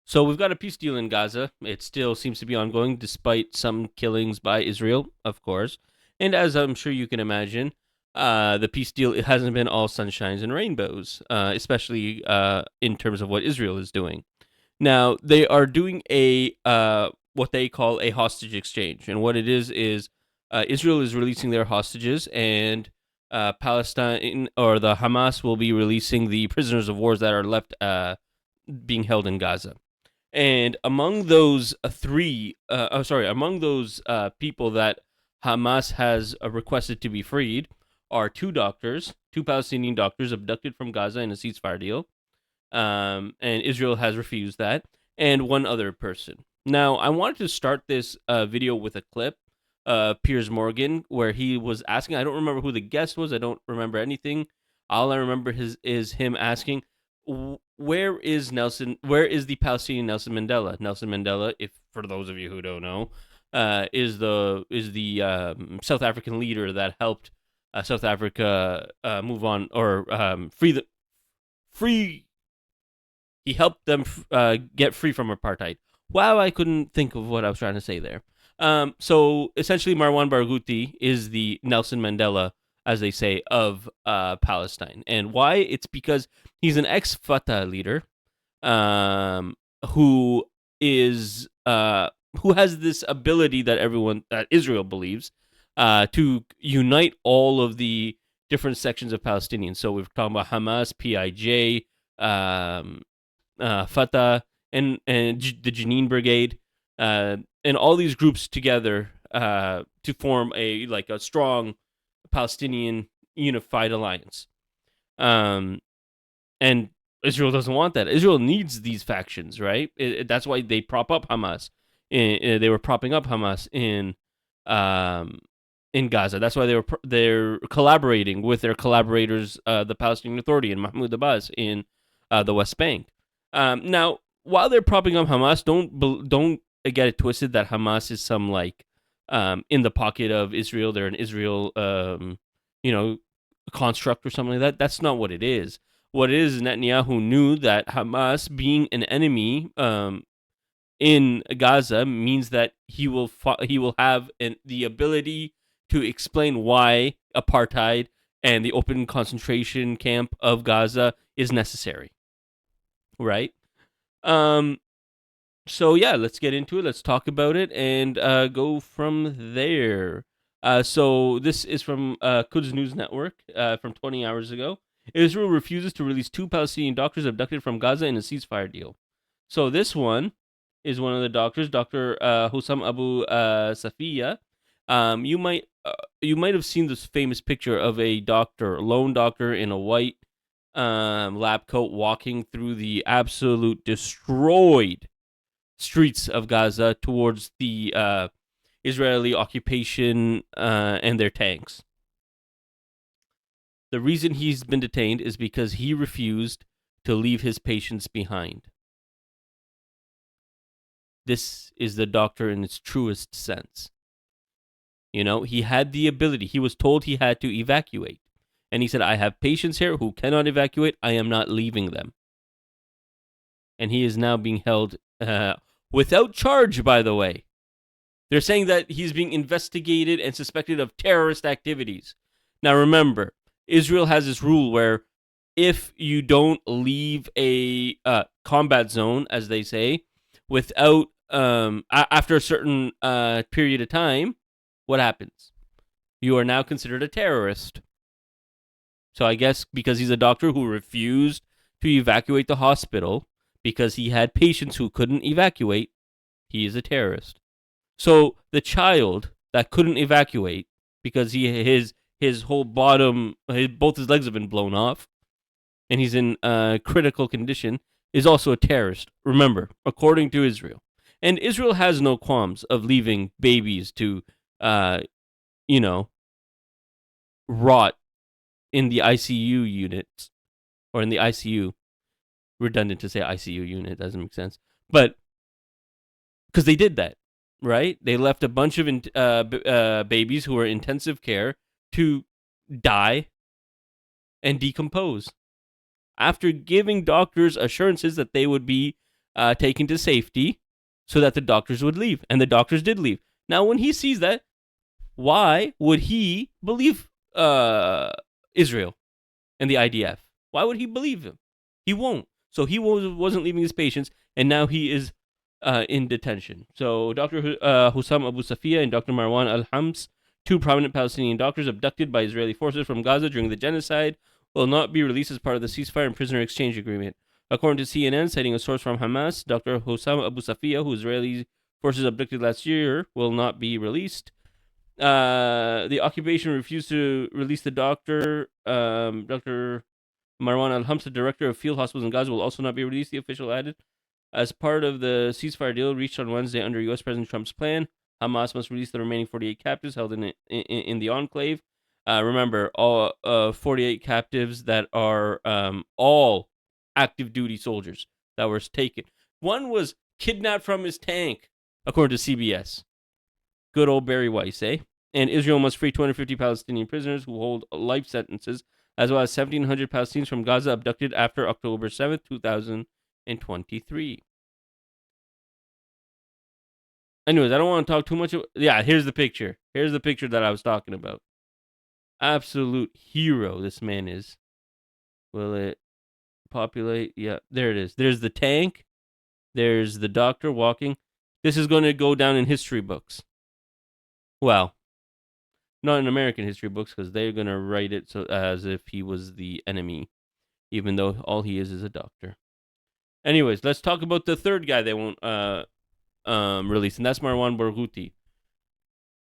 So we've got a peace deal in Gaza. It still seems to be ongoing despite some killings by Israel, of course. And as I'm sure you can imagine, the peace deal, it hasn't been all sunshines and rainbows, especially in terms of what Israel is doing. Now, they are doing a what they call a hostage exchange. And what it is Israel is releasing their hostages, and Palestine or the Hamas will be releasing the prisoners of wars that are left being held in Gaza. And among those among those people that Hamas has requested to be freed are two Palestinian doctors abducted from Gaza in a ceasefire deal. And Israel has refused that, and one other person. Now, I wanted to start this video with a clip, Piers Morgan, where he was asking. I don't remember who the guest was. I don't remember anything. All I remember is him asking, where is Nelson? Where is the Palestinian Nelson Mandela? Nelson Mandela, if for those of you who don't know, is the South African leader that helped South Africa move on or free. He helped them get free from apartheid. Wow, I couldn't think of what I was trying to say there. So essentially, Marwan Barghouti is the Nelson Mandela, as they say, of Palestine. And why? It's because he's an ex-Fatah leader who is who has this ability that Israel believes to unite all of the different sections of Palestinians. So we've talked about Hamas, PIJ, Fatah, and the Jenin Brigade, and all these groups together to form a strong Palestinian unified alliance. And Israel doesn't want that. Israel needs these factions, right? That's why they prop up Hamas. They were propping up Hamas in Gaza. That's why they're collaborating with their collaborators, the Palestinian Authority and Mahmoud Abbas in the West Bank. Now, while they're propping up Hamas, don't get it twisted that Hamas is some in the pocket of Israel. They're an Israel construct or something like that. That's not what it is. What it is Netanyahu knew that Hamas being an enemy in Gaza means that he will have the ability to explain why apartheid and the open concentration camp of Gaza is necessary. Right? So yeah, let's get into it. Let's talk about it and go from there. So this is from Quds News Network from 20 hours ago. Israel refuses to release two Palestinian doctors abducted from Gaza in a ceasefire deal. So this one is one of the doctors, Dr. Hussam Abu Safiya. You might have seen this famous picture of a lone doctor in a white lab coat walking through the absolute destroyed streets of Gaza towards the Israeli occupation and their tanks. The reason he's been detained is because he refused to leave his patients behind. This is the doctor in its truest sense. He had the ability. He was told he had to evacuate. And he said, I have patients here who cannot evacuate. I am not leaving them. And he is now being held without charge, by the way. They're saying that he's being investigated and suspected of terrorist activities. Now, remember, Israel has this rule where if you don't leave a combat zone, as they say, without after a certain period of time, what happens? You are now considered a terrorist. So I guess because he's a doctor who refused to evacuate the hospital because he had patients who couldn't evacuate, he is a terrorist. So the child that couldn't evacuate because his whole bottom, both his legs have been blown off, and he's in critical condition, is also a terrorist. Remember, according to Israel. And Israel has no qualms of leaving babies to, rot in the ICU units, or in the ICU. Redundant to say ICU unit, doesn't make sense. But, because they did that, right? They left a bunch of babies who were in intensive care to die and decompose after giving doctors assurances that they would be taken to safety so that the doctors would leave. And the doctors did leave. Now, when he sees that, why would he believe Israel and the IDF? Why would he believe him? He won't. So he wasn't leaving his patients, and now he is in detention. So Dr. Hussam Abu Safia and Dr. Marwan Al-Hams, two prominent Palestinian doctors abducted by Israeli forces from Gaza during the genocide, will not be released as part of the ceasefire and prisoner exchange agreement. According to CNN, citing a source from Hamas, Dr. Hussam Abu Safia, who Israeli forces abducted last year, will not be released. The occupation refused to release the doctor. Dr. Marwan Al-Hams, the director of field hospitals in Gaza, will also not be released, the official added. As part of the ceasefire deal reached on Wednesday under U.S. President Trump's plan, Hamas must release the remaining 48 captives held in the enclave. Remember, all 48 captives that are all active duty soldiers that were taken. One was kidnapped from his tank, according to CBS. Good old Barry Weiss, eh? And Israel must free 250 Palestinian prisoners who hold life sentences, as well as 1,700 Palestinians from Gaza abducted after October 7th, 2023. Anyways, I don't want to talk too much. Yeah, here's the picture. Here's the picture that I was talking about. Absolute hero this man is. Will it populate? Yeah, there it is. There's the tank. There's the doctor walking. This is going to go down in history books. Well, not in American history books, because they're going to write it so as if he was the enemy, even though all he is a doctor. Anyways, let's talk about the third guy they won't release, and that's Marwan Barghouti.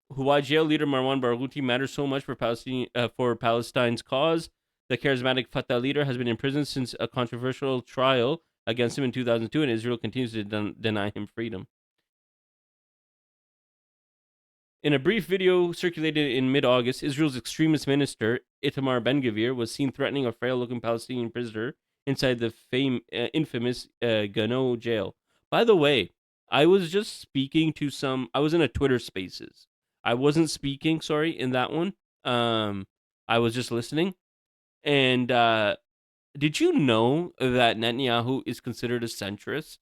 Why jail leader Marwan Barghouti matters so much for Palestine's cause. The charismatic Fatah leader has been in prison since a controversial trial against him in 2002, and Israel continues to deny him freedom. In a brief video circulated in mid-August, Israel's extremist minister, Itamar Ben-Gvir, was seen threatening a frail-looking Palestinian prisoner inside the infamous Gano jail. By the way, I was just speaking to I was in a Twitter Spaces. I wasn't speaking, in that one. I was just listening. And did you know that Netanyahu is considered a centrist?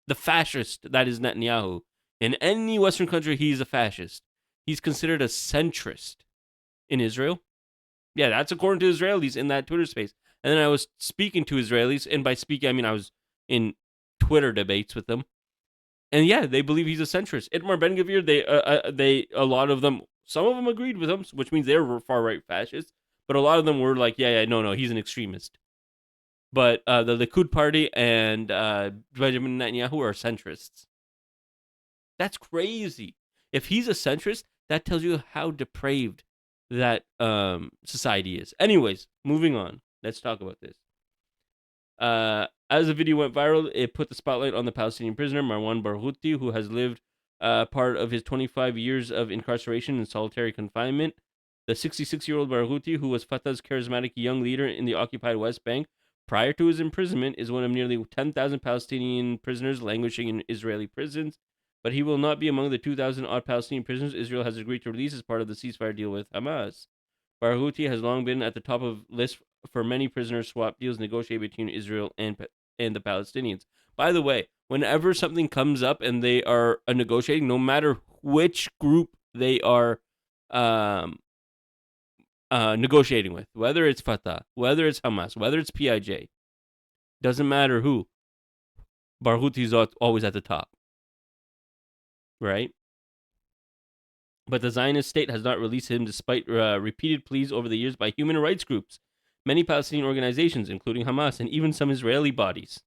The fascist that is Netanyahu. In any Western country, he's a fascist. He's considered a centrist in Israel. Yeah, that's according to Israelis in that Twitter space. And then I was speaking to Israelis, and by speaking, I mean I was in Twitter debates with them. And yeah, they believe he's a centrist. Itamar Ben-Gvir, a lot of them, some of them agreed with him, which means they're far-right fascists. But a lot of them were like, no, he's an extremist. But the Likud party and Benjamin Netanyahu are centrists. That's crazy. If he's a centrist, that tells you how depraved that society is. Anyways, moving on. Let's talk about this. As the video went viral, it put the spotlight on the Palestinian prisoner, Marwan Barghouti, who has lived part of his 25 years of incarceration in solitary confinement. The 66-year-old Barghouti, who was Fatah's charismatic young leader in the occupied West Bank prior to his imprisonment, is one of nearly 10,000 Palestinian prisoners languishing in Israeli prisons. But he will not be among the 2,000-odd Palestinian prisoners Israel has agreed to release as part of the ceasefire deal with Hamas. Barghouti has long been at the top of lists for many prisoner swap deals negotiated between Israel and the Palestinians. By the way, whenever something comes up and they are negotiating, no matter which group they are negotiating with, whether it's Fatah, whether it's Hamas, whether it's PIJ, doesn't matter who, Barghouti is always at the top. Right? But the Zionist state has not released him despite repeated pleas over the years by human rights groups, many Palestinian organizations, including Hamas, and even some Israeli bodies.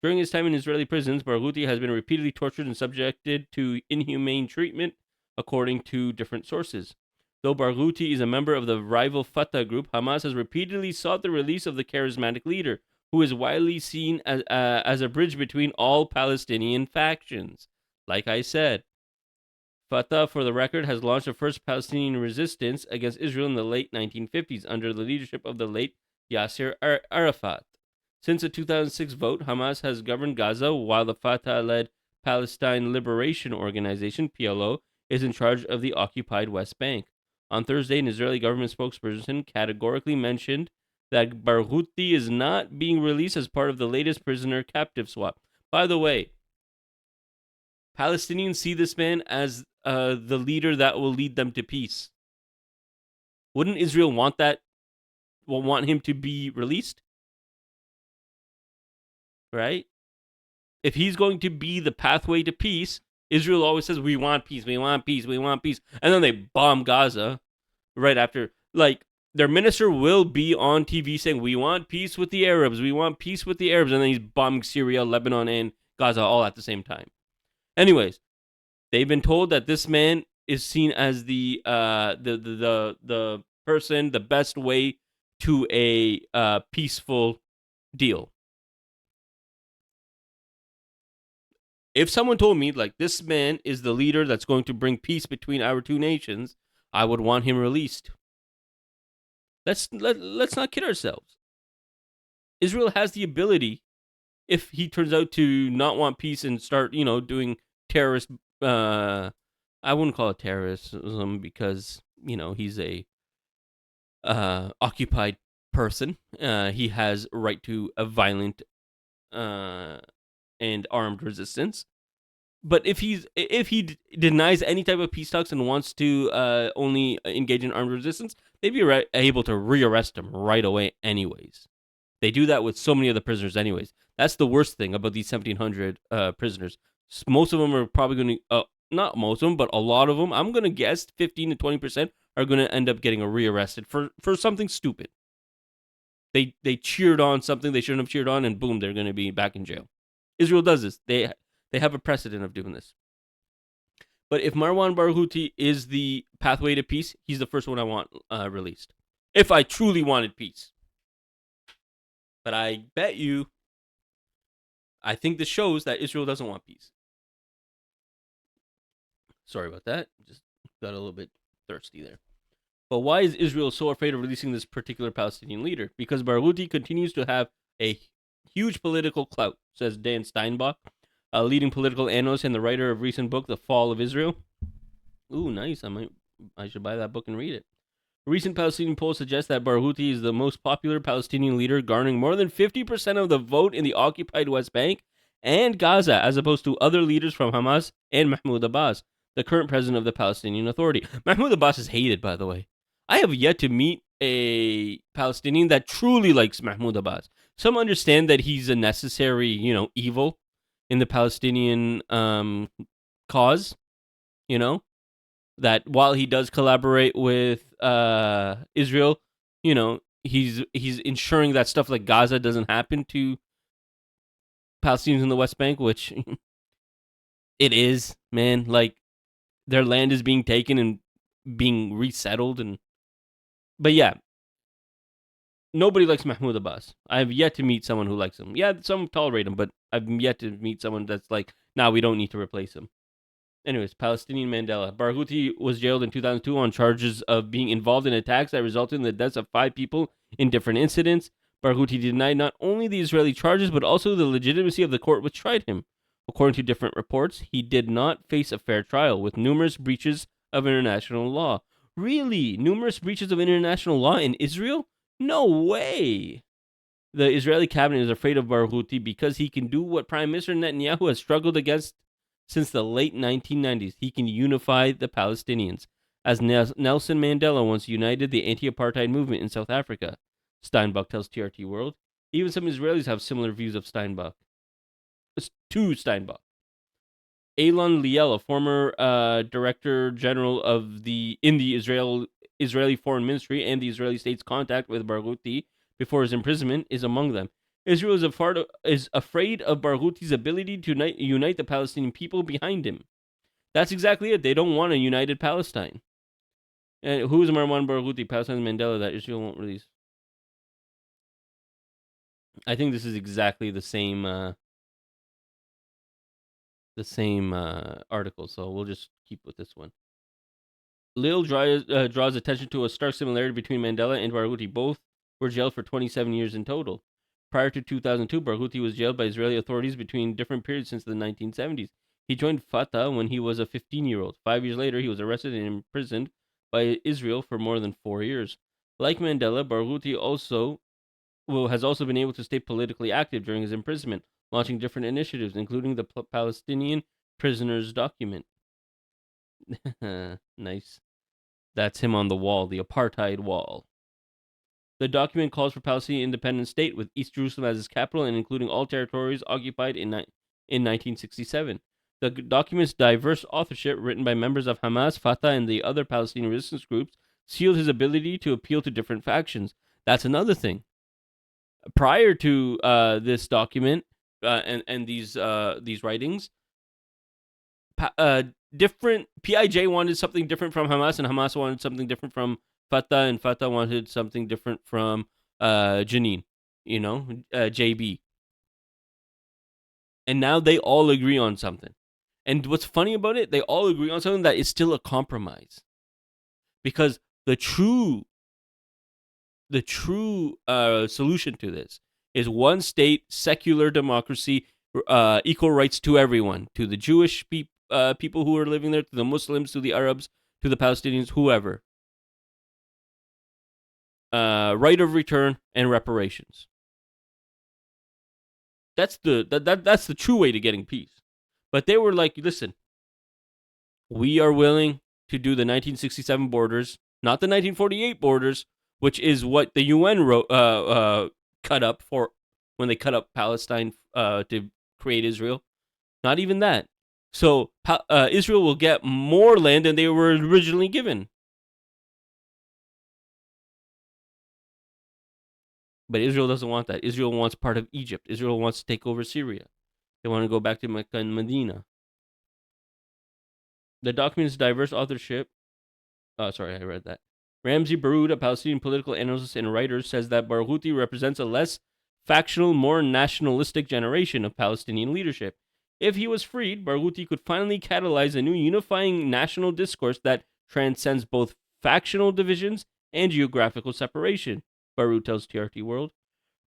During his time in Israeli prisons, Barghouti has been repeatedly tortured and subjected to inhumane treatment, according to different sources. Though Barghouti is a member of the rival Fatah group, Hamas has repeatedly sought the release of the charismatic leader, who is widely seen as a bridge between all Palestinian factions. Like I said, Fatah, for the record, has launched the first Palestinian resistance against Israel in the late 1950s under the leadership of the late Yasser Arafat. Since the 2006 vote, Hamas has governed Gaza, while the Fatah-led Palestine Liberation Organization, PLO, is in charge of the occupied West Bank. On Thursday, an Israeli government spokesperson categorically mentioned that Barghouti is not being released as part of the latest prisoner captive swap. By the way, Palestinians see this man as the leader that will lead them to peace. Wouldn't Israel want that? Want him to be released? Right? If he's going to be the pathway to peace, Israel always says, we want peace, we want peace, we want peace. And then they bomb Gaza right after. Like, their minister will be on TV saying, we want peace with the Arabs, we want peace with the Arabs. And then he's bombing Syria, Lebanon, and Gaza all at the same time. Anyways, they've been told that this man is seen as the person, the best way to a peaceful deal. If someone told me, like, this man is the leader that's going to bring peace between our two nations, I would want him released. Let's not kid ourselves. Israel has the ability, if he turns out to not want peace and start, doing terrorist, I wouldn't call it terrorism because, he's a occupied person. He has right to a violent and armed resistance. But if he denies any type of peace talks and wants to only engage in armed resistance, they'd be able to rearrest him right away anyways. They do that with so many of the prisoners anyways. That's the worst thing about these 1,700 prisoners. Most of them are probably going to, not most of them, but a lot of them, I'm going to guess 15 to 20% are going to end up getting rearrested for something stupid. They cheered on something they shouldn't have cheered on, and boom, they're going to be back in jail. Israel does this. They have a precedent of doing this. But if Marwan Barghouti is the pathway to peace, he's the first one I want released. If I truly wanted peace. But I bet you, I think this shows that Israel doesn't want peace. Sorry about that. Just got a little bit thirsty there. But why is Israel so afraid of releasing this particular Palestinian leader? Because Barghouti continues to have a huge political clout, says Dan Steinbach, a leading political analyst and the writer of recent book, The Fall of Israel. Ooh, nice. I should buy that book and read it. Recent Palestinian polls suggest that Barghouti is the most popular Palestinian leader, garnering more than 50% of the vote in the occupied West Bank and Gaza, as opposed to other leaders from Hamas and Mahmoud Abbas, the current president of the Palestinian Authority. Mahmoud Abbas is hated, by the way. I have yet to meet a Palestinian that truly likes Mahmoud Abbas. Some understand that he's a necessary, evil in the Palestinian cause, that while he does collaborate with Israel, he's ensuring that stuff like Gaza doesn't happen to Palestinians in the West Bank, which it is, man. Like, their land is being taken and being resettled, but yeah, nobody likes Mahmoud Abbas. I have yet to meet someone who likes him. Yeah, some tolerate him, but I've yet to meet someone that's like, nah, we don't need to replace him. Anyways, Palestinian Mandela. Barghouti was jailed in 2002 on charges of being involved in attacks that resulted in the deaths of 5 people in different incidents. Barghouti denied not only the Israeli charges, but also the legitimacy of the court which tried him. According to different reports, he did not face a fair trial, with numerous breaches of international law. Really? Numerous breaches of international law in Israel? No way! The Israeli cabinet is afraid of Barghouti because he can do what Prime Minister Netanyahu has struggled against since the late 1990s. He can unify the Palestinians, as Nelson Mandela once united the anti-apartheid movement in South Africa. Steinbach tells TRT World. Even some Israelis have similar views of Steinbach. To Steinbach. Alon Liel, a former Director General of the Israeli Foreign Ministry and the Israeli state's contact with Barghouti before his imprisonment, is among them. Israel is afraid of Barghouti's ability to unite the Palestinian people behind him. That's exactly it. They don't want a united Palestine. And who is Marwan Barghouti, Palestine's Mandela, that Israel won't release? I think this is exactly the same article, so we'll just keep with this one. Lil draws attention to a stark similarity between Mandela and Barghouti. Both were jailed for 27 years in total. Prior to 2002, Barghouti was jailed by Israeli authorities between different periods since the 1970s. He joined Fatah when he was a 15-year-old. 5 years later, he was arrested and imprisoned by Israel for more than 4 years. Like Mandela, Barghouti also has also been able to stay politically active during his imprisonment, launching different initiatives, including the Palestinian Prisoners Document. Nice. That's him on the wall, the apartheid wall. The document calls for Palestinian independent state with East Jerusalem as its capital and including all territories occupied in 1967. The document's diverse authorship, written by members of Hamas, Fatah, and the other Palestinian resistance groups, sealed his ability to appeal to different factions. That's another thing. Prior to this document and these writings, different PIJ wanted something different from Hamas, and Hamas wanted something different from Fatah, and Fatah wanted something different from Jenin, JB. And now they all agree on something. And what's funny about it, they all agree on something that is still a compromise. Because the true solution to this is one state, secular democracy, equal rights to everyone, to the Jewish people who are living there, to the Muslims, to the Arabs, to the Palestinians, whoever. Right of return and reparations. That's the true way to getting peace. But they were like, listen, we are willing to do the 1967 borders, not the 1948 borders, which is what the UN cut up for when they cut up Palestine to create Israel. Not even that. So Israel will get more land than they were originally given. But Israel doesn't want that. Israel wants part of Egypt. Israel wants to take over Syria. They want to go back to Mecca and Medina. The document's diverse authorship. Oh, sorry, I read that. Ramzi Baroud, a Palestinian political analyst and writer, says that Barghouti represents a less factional, more nationalistic generation of Palestinian leadership. If he was freed, Barghouti could finally catalyze a new unifying national discourse that transcends both factional divisions and geographical separation, Baroud tells TRT World.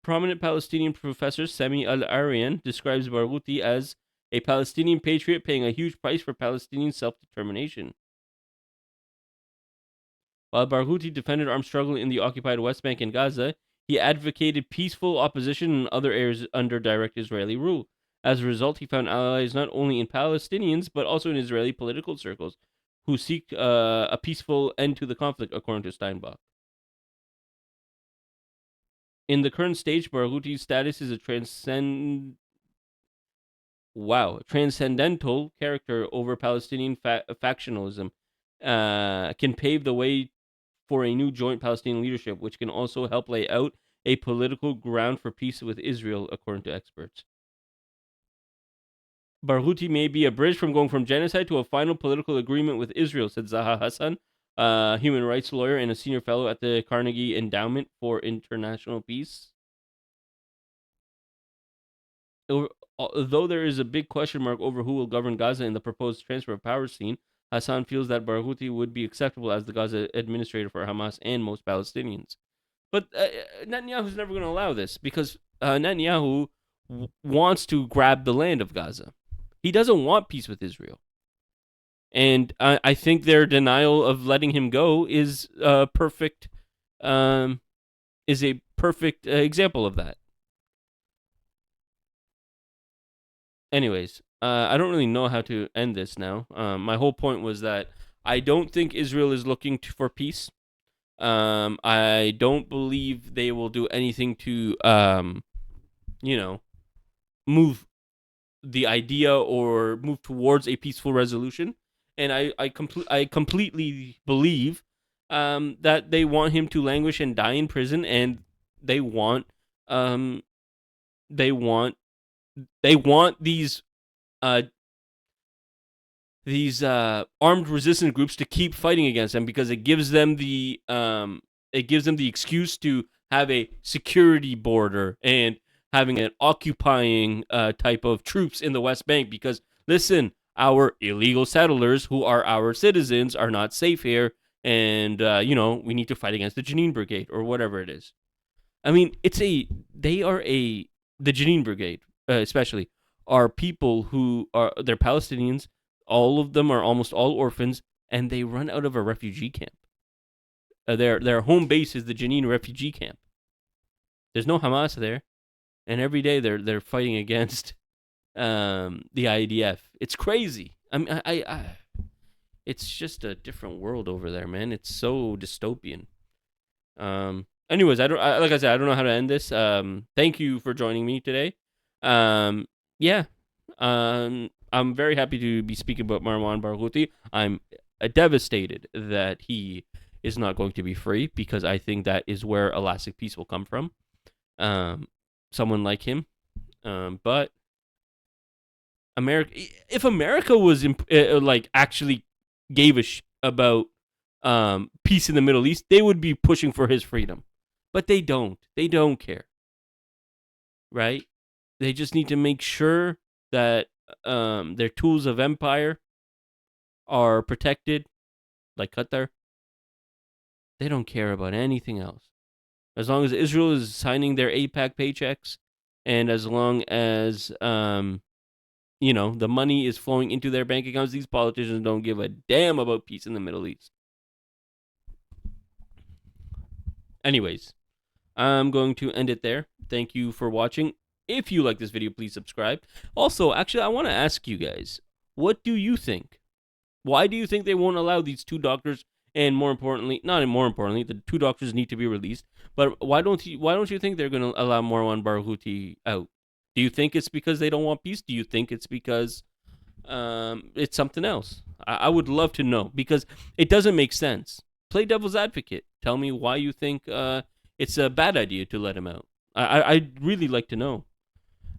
Prominent Palestinian professor Sami Al-Arian describes Barghouti as a Palestinian patriot paying a huge price for Palestinian self-determination. While Barghouti defended armed struggle in the occupied West Bank and Gaza, he advocated peaceful opposition in other areas under direct Israeli rule. As a result, he found allies not only in Palestinians, but also in Israeli political circles, who seek a peaceful end to the conflict, according to Steinbach. In the current stage, Barghouti's status is a transcendental character over Palestinian factionalism, can pave the way for a new joint Palestinian leadership, which can also help lay out a political ground for peace with Israel, according to experts. Barghouti may be a bridge from going from genocide to a final political agreement with Israel, said Zaha Hassan, a human rights lawyer and a senior fellow at the Carnegie Endowment for International Peace. Although there is a big question mark over who will govern Gaza in the proposed transfer of power scene, Hassan feels that Barghouti would be acceptable as the Gaza administrator for Hamas and most Palestinians. But Netanyahu's never going to allow this because Netanyahu wants to grab the land of Gaza. He doesn't want peace with Israel. And I think their denial of letting him go is a perfect example of that. Anyways, I don't really know how to end this now. My whole point was that I don't think Israel is looking for peace. I don't believe they will do anything to, move the idea or move towards a peaceful resolution. And I completely believe that they want him to languish and die in prison, and they want these armed resistance groups to keep fighting against them because it gives them the excuse to have a security border and having an occupying type of troops in the West Bank. Because listen, our illegal settlers who are our citizens are not safe here, and we need to fight against the Jenin Brigade or whatever it is. I mean, the Jenin Brigade, especially, are people who they're Palestinians. All of them are almost all orphans, and they run out of a refugee camp. Their home base is the Jenin refugee camp. There's no Hamas there, and every day they're fighting against the IDF. It's crazy. I it's just a different world over there, man. It's so dystopian. Anyways, like I said, I don't know how to end this. Thank you for joining me today. Yeah. I'm very happy to be speaking about Marwan Barghouti. I'm devastated that he is not going to be free, because I think that is where a lasting peace will come from. Someone like him. But America, if America was like actually gave a about peace in the Middle East, they would be pushing for his freedom. But they don't. They don't care. Right? They just need to make sure that their tools of empire are protected, like Qatar. They don't care about anything else. As long as Israel is signing their AIPAC paychecks, and as long as the money is flowing into their bank accounts, these politicians don't give a damn about peace in the Middle East. Anyways, I'm going to end it there. Thank you for watching. If you like this video, please subscribe. Also, actually, I want to ask you guys, what do you think? Why do you think they won't allow these two doctors, and more importantly, the two doctors need to be released, but why don't you think they're going to allow Marwan Barghouti out? Do you think it's because they don't want peace? Do you think it's because it's something else? I would love to know, because it doesn't make sense. Play devil's advocate. Tell me why you think it's a bad idea to let him out. I'd really like to know.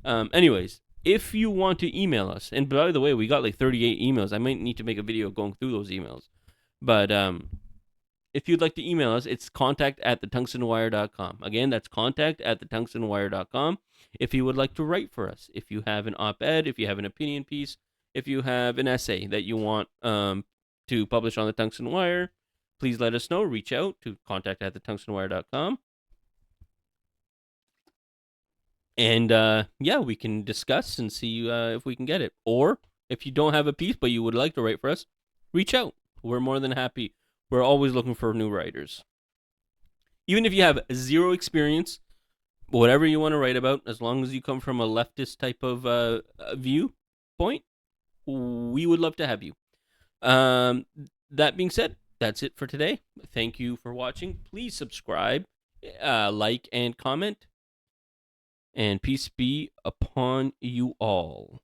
Anyways, if you want to email us, and by the way, we got like 38 emails. I might need to make a video going through those emails. But if you'd like to email us, it's contact@thetungstenwire.com. Again, that's contact@thetungstenwire.com. If you would like to write for us, if you have an op-ed, if you have an opinion piece, if you have an essay that you want to publish on the Tungsten Wire, please let us know. Reach out to contact@thetungstenwire.com. And yeah, we can discuss and see if we can get it. Or if you don't have a piece but you would like to write for us, reach out. We're more than happy. We're always looking for new writers. Even if you have zero experience, whatever you want to write about, as long as you come from a leftist type of viewpoint, we would love to have you. That being said, that's it for today. Thank you for watching. Please subscribe, like, and comment. And peace be upon you all.